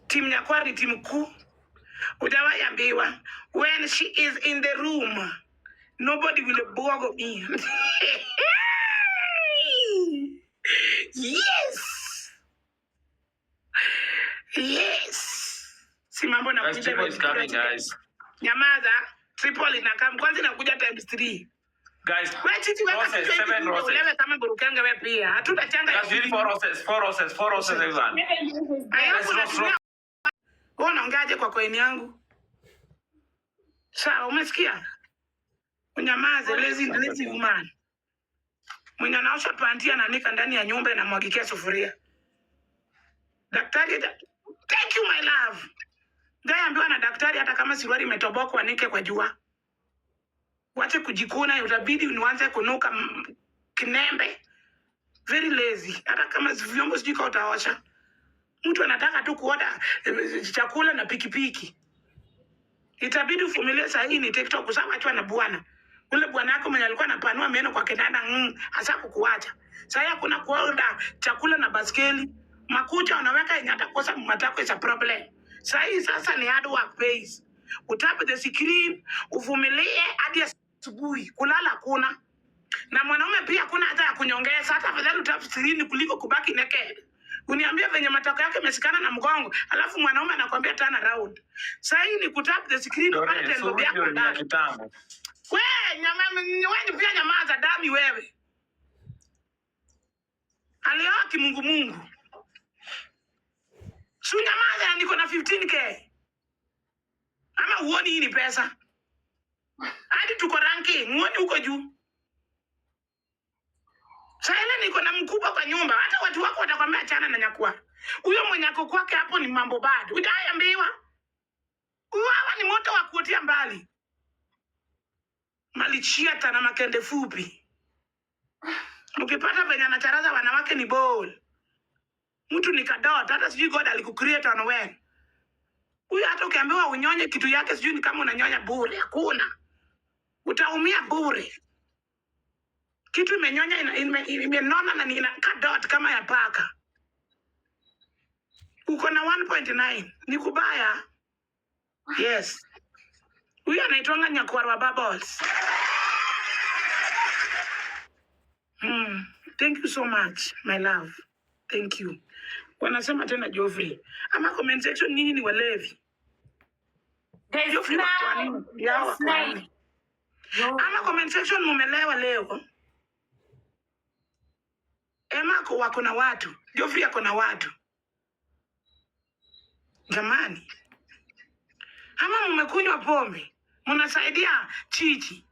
Team Nyakwar ni team kuu. Hujawahi ambiwa when she is in the room nobody will bog me. Yes. Si mambo na kuja Triple is coming, guys. Nyamaza, triple inakam kwanza inakuja times 3. Guys, wewe chichi wewe roses, 7 roses. Wewe kama burukanga wewe pia. Hatuna changa Guys, really 4 roses everyone. Wewe unaongeaje kwa coin yangu? Sawa, umesikia? Unyamaze, lazy woman. Mwenye anaosha pantia na nika ndani ya nyumba na mwagikia sufuria. Daktari, thank you my love. Ndio ambiwa na daktari hata kama siwari imetoboka nike kwa jua. Wache kujikuna, utabidi uanze kunuka kinembe. Very lazy. Hata kama vyombo sijui kwa utaosha. Mtu anataka tu kuoda chakula na pikipiki. Itabidi uvumilie saa hii ni TikTok kusawachwa na bwana. Ule bwana wako mwenye alikuwa anapanua meno kwa kitanda hasa kukuacha. Sasa hakuna kuoda chakula na baskeli. Makucha unaweka yenye atakosa matako is a problem. Sasa ni hard work pays. Utape the screen, uvumilie hadi asubuhi. Kulala kuna. Na mwanaume pia kuna hata ya kunyongeza, hata afadhali utape screen kuliko kubaki naked. Uniambie venye matako yake yamesikana na mgongo, alafu mwanaume anakuambia turn around. Sasa hii ni kutap the screen upate tengo yako ndani. Wewe pia nyamaza dami wewe. Alioa kimungu. Sunyamaza niko na 15k. Ama uoni hii ni pesa? Hadi tuko ranking, uoni huko juu. Sasa niko na mkubwa kwa nyumba, hata watu wako watakwambia achana na Nyakwar. Huyo mwenye ako kwake hapo ni mambo bado. Utaambiwa. Hawa ni moto wa kuotea mbali. Malichia na makende fupi. Ukipata venye anacharaza wanawake ni ball. Mtu ni kadot, hata sijui God alikucreate on when. Huyo hata ukiambiwa unyonye kitu yake sijui ni kama unanyonya bure, hakuna. Utaumia bure. Kitu imenyonya imenona na ina kadot kama ya paka. Uko na 1.9. Ni kubaya. Yes. Huyo anaitwanga Nyakwar wa bubbles. Thank you so much, my love. Thank you. Wanasema tena Joffrey. Ama comment section nyinyi ni walevi. Joffrey kwa nini? Yao kwa nini? Ama comment section mumelewa leo. Emma wako na watu. Joffrey ako na watu. Jamani. Ama mmekunywa pombe. Mnasaidia Chichi.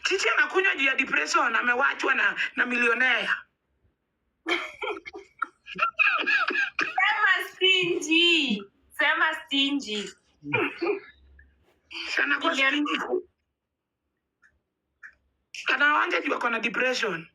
Chichi anakunywa juu ya depression, amewachwa na milionea. Sema stingy. Sana kwa stingy. Anawanja juu ako na depression.